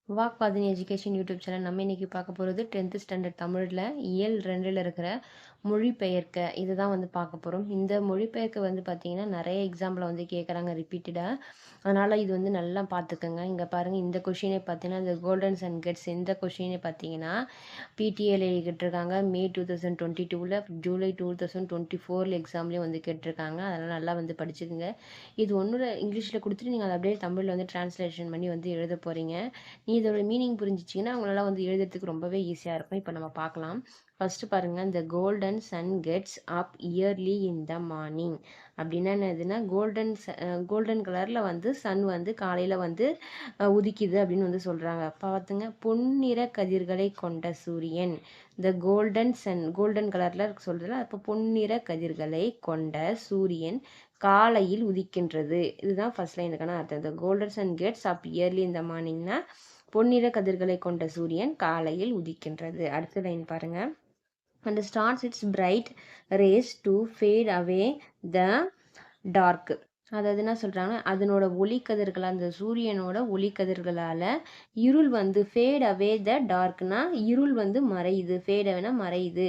வாக்பாதினி education YouTube channel நம்ம இன்னைக்கு பார்க்க போகிறது 10th ஸ்டாண்டர்ட் தமிழில் இயல் 2ல் இருக்கிற மொழிபெயர்க்க இதை தான் வந்து பார்க்க போகிறோம். இந்த மொழிபெயர்க்க வந்து பார்த்திங்கன்னா நிறைய எக்ஸாம்பிள் வந்து கேட்குறாங்க ரிப்பீட்டடாக. அதனால் இது வந்து நல்லா பார்த்துக்கோங்க. இங்கே பாருங்கள், இந்த கொஷினே பார்த்தீங்கன்னா இந்த கோல்டன் சன் கெட்ஸ் இந்த கொஷினே பார்த்தீங்கன்னா பிடிஏல கேட்டிருக்காங்க. மே 2022ல் ஜூலை 2024 எக்ஸாம்லேயும் வந்து கேட்டிருக்காங்க. அதனால் நல்லா வந்து படிச்சுக்குங்க. இது ஒன்றும் இங்கிலீஷில் கொடுத்துட்டு நீங்கள் அதை அப்படியே தமிழில் வந்து டிரான்ஸ்லேஷன் பண்ணி வந்து எழுத போகிறீங்க. நீ இதோட மீனிங் புரிஞ்சிச்சிங்கன்னா அவங்களால வந்து எழுதுறதுக்கு ரொம்பவே ஈஸியாக இருக்கும். இப்போ நம்ம பார்க்கலாம். ஃபஸ்ட்டு பாருங்கள், இந்த golden sun gets up early in the morning அப்படின்னா என்னதுன்னா, கோல்டன் கலரில் வந்து சன் வந்து காலையில் வந்து உதிக்குது அப்படின்னு வந்து சொல்கிறாங்க. பார்த்துங்க, பொன்னிற கதிர்களை கொண்ட சூரியன். இந்த கோல்டன் சன் கோல்டன் கலரில் சொல்கிறதுல அப்போ பொன்னிற கதிர்களை கொண்ட சூரியன் காலையில் உதிக்கின்றது. இதுதான் ஃபர்ஸ்ட் லைனுக்கான அர்த்தம். இந்த golden sun gets up early இந்த மார்னிங்னா பொன்னிற கதிர்களை கொண்ட சூரியன் காலையில் உதிக்கின்றது. அடுத்த லைன் பாருங்க. and starts its bright rays to fade away the dark. அதாவது என்ன சொல்கிறாங்கன்னா, அதனோட ஒளிக்கதிர்கள் அந்த சூரியனோட ஒளிக்கதிர்களால் இருள் வந்து ஃபேட் அவே த டார்க்னா இருள் வந்து மறையுது. ஃபேட் அவேனா மறையுது.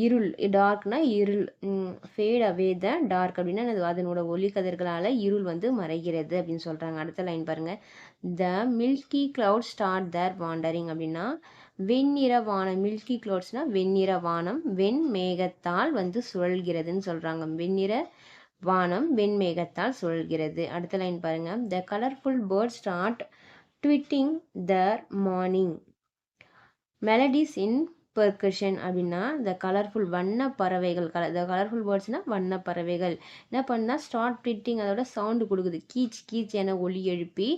இருள் டார்க்னா இருள். ஃபேட் அவே த டார்க் அப்படின்னா அதனோட ஒளிக்கதிர்களால் இருள் வந்து மறைகிறது அப்படின்னு சொல்கிறாங்க. அடுத்த லைன் பாருங்கள். த மில்கி கிளவுட் ஸ்டார்ட் தேர் வாண்டரிங் அப்படின்னா வெண்ணிற வானம். மில்கி கிளவுட்ஸ்னால் வெண்ணிற வானம் வெண்மேகத்தால் வந்து சுழல்கிறதுன்னு சொல்கிறாங்க. வெண்ணிற வானம் வெண்மேகத்தால் சுழல்கிறது. அடுத்த லைன் பாருங்க. த கலர்ஃபுல் பேர்ட் ஸ்டார்ட் ட்விட்டிங் தர் மார்னிங் மெலடிஸ் இன் பெர்கஷன் அப்படின்னா த கலர்ஃபுல் வண்ண பறவைகள். த கலர்ஃபுல் பேர்ட்ஸ்னால் வண்ண பறவைகள் என்ன பண்ணால் ஸ்டார்ட் ட்விட்டிங் அதோட சவுண்டு கொடுக்குது. கீச் கீச் என ஒலி எழுப்பி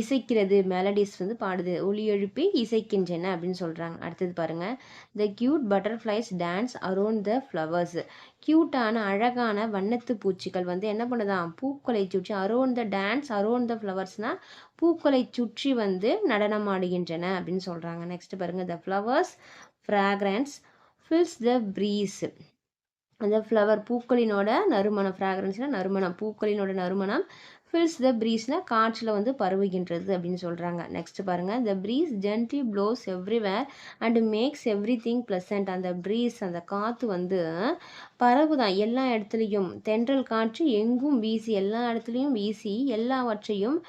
இசைக்கிறது. மெலடிஸ் வந்து பாடுது, ஒலி எழுப்பி இசைக்கின்றன அப்படின்னு சொல்கிறாங்க. அடுத்தது பாருங்கள். The cute butterflies dance around the flowers. க்யூட்டான அழகான வண்ணத்து பூச்சிகள் வந்து என்ன பண்ணுதான், பூக்களை சுற்றி around the dance around the ஃப்ளவர்ஸ்னால் பூக்களை சுற்றி வந்து நடனம் ஆடுகின்றன அப்படின்னு சொல்கிறாங்க. நெக்ஸ்ட் பாருங்கள். The flowers fragrance fills the breeze. அந்த ஃப்ளவர் பூக்களினோட நறுமணம், ஃப்ராக்ரன்ஸ்னால் நறுமணம், பூக்களினோட நறுமணம் ஃபில்ஸ் த ப்ரீஸ்னால் காற்றில் வந்து பரவுகின்றது அப்படின்னு சொல்கிறாங்க. நெக்ஸ்ட் பாருங்கள். The breeze gently blows everywhere and makes everything pleasant. அந்த ப்ரீஸ் அந்த காற்று வந்து பரவுதான் எல்லா இடத்துலையும். தென்றல் காற்று எங்கும் வீசி எல்லா இடத்துலையும் வீசி எல்லாவற்றையும்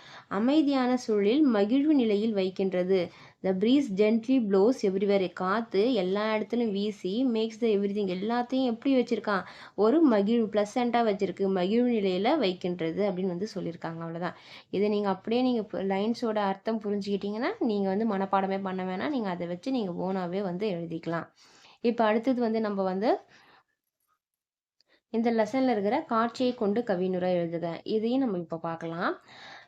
அமைதியான சூழலில் மகிழ்வு நிலையில் வைக்கின்றது. த ப்ரீஸ் ஜென்ட்லி ப்ளோஸ் எவ்ரிவேர். காற்று எல்லா இடத்துலையும் வீசி மேக்ஸ் த எவ்ரி திங் எல்லாத்தையும் எப்படி வச்சுருக்கான், ஒரு மகிழ்வு ப்ளசண்ட்டாக வச்சுருக்கு, மகிழ்வு நிலையில் வைக்கின்றது அப்படின்னு வந்து சொல்லியிருக்காங்க. அவ்வளோதான். இதை நீங்கள் அப்படியே நீங்கள் லைன்ஸோட அர்த்தம் புரிஞ்சுக்கிட்டிங்கன்னா நீங்கள் வந்து மனப்பாடமே பண்ண வேணாம். நீங்கள் அதை வச்சு நீங்கள் ஓனாகவே வந்து எழுதிக்கலாம். இப்போ அடுத்தது வந்து நம்ம வந்து இந்த லெசனில் இருக்கிற காட்சியை கொண்டு கவினுரை எழுதுக இதையும் நம்ம இப்போ பார்க்கலாம்.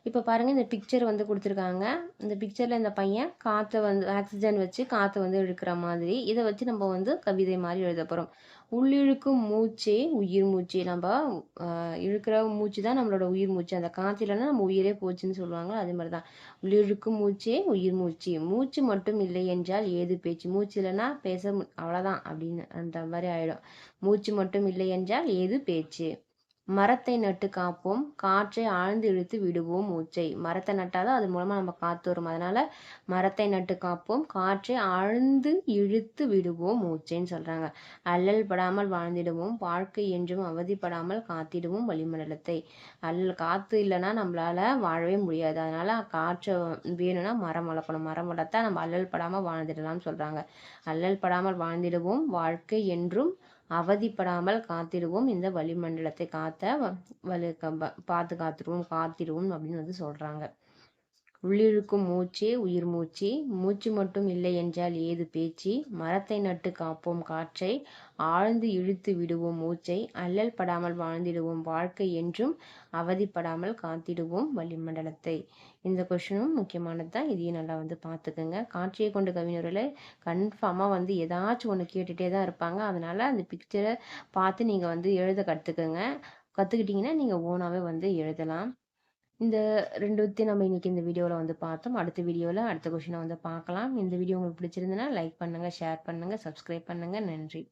இப்போ பாருங்கள், இந்த பிக்சர் வந்து கொடுத்துருக்காங்க. இந்த பிக்சரில் இந்த பையன் காற்றை வந்து ஆக்சிஜன் வச்சு காற்றை வந்து இழுக்கிற மாதிரி இதை வச்சு நம்ம வந்து கவிதை மாதிரி எழுத போகிறோம். உள்ளிழுக்கும் மூச்சே உயிர் மூச்சு. நம்ம இழுக்கிற மூச்சு தான் நம்மளோட உயிர் மூச்சு. அந்த காற்று இல்லைன்னா நம்ம உயிரே போச்சுன்னு சொல்லுவாங்க. அதே மாதிரி தான் உள்ளிழுக்கும் மூச்சே உயிர் மூச்சு. மூச்சு மட்டும் இல்லை என்றால் ஏது பேச்சு. மூச்சு இல்லைன்னா அவ்வளோதான் அப்படின்னு அந்த மாதிரி ஆகிடும். மூச்சு மட்டும் இல்லை என்றால் ஏது பேச்சு. மரத்தை நட்டு காப்போம், காற்றை ஆழ்ந்து இழுத்து விடுவோம் மூச்சை. மரத்தை நட்டாதான் அது மூலமாக நம்ம காற்று வரும். அதனால மரத்தை நட்டு காப்போம், காற்றை ஆழ்ந்து இழுத்து விடுவோம் மூச்சைன்னு சொல்கிறாங்க. அல்லல் படாமல் வாழ்ந்திடுவோம், வாழ்க்கை என்றும் அவதிப்படாமல் காத்திடுவோம் வளிமண்டலத்தை. காற்று இல்லைன்னா நம்மளால வாழவே முடியாது. அதனால காற்றை வேணும்னா மரம் வளர்க்கணும். மரம் வளர்த்தா நம்ம அல்லல் படாமல் வாழ்ந்துடலாம்னு சொல்கிறாங்க. அல்லல் படாமல் வாழ்ந்திடுவோம், வாழ்க்கை என்றும் அவதிப்படாமல் காத்திடுவோம், இந்த வளிமண்டலத்தை காத்திடுவோம் அப்படின்னு வந்து சொல்றாங்க. உள்ளிழுக்கும் மூச்சே உயிர் மூச்சு. மூச்சு மட்டும் இல்லை என்றால் ஏது பேச்சு. மரத்தை நட்டு காப்போம், காற்றை ஆழ்ந்து இழுத்து விடுவோம் மூச்சை. அல்லல் படாமல் வாழ்ந்திடுவோம், வாழ்க்கை என்றும் அவதிப்படாமல் காத்திடுவோம் வளிமண்டலத்தை. இந்த கொஷினும் முக்கியமானது தான். இதையும் நல்லா வந்து பார்த்துக்கோங்க. காட்சியை கொண்டு கவிஞர்களை கன்ஃபார்மாக வந்து ஏதாச்சும் ஒன்று கேட்டுகிட்டே தான் இருப்பாங்க. அதனால் அந்த பிக்சரை பார்த்து நீங்கள் வந்து எழுத கற்றுக்கிட்டிங்கன்னா நீங்கள் ஓனாகவே வந்து எழுதலாம். இந்த 2 நம்ம இன்னைக்கு இந்த வீடியோவில் வந்து பார்த்தோம். அடுத்த வீடியோவில் அடுத்த கொஷினை வந்து பார்க்கலாம். இந்த வீடியோ உங்களுக்கு பிடிச்சிருந்ததுன்னா லைக் பண்ணுங்கள், ஷேர் பண்ணுங்கள், சப்ஸ்கிரைப் பண்ணுங்கள். நன்றி.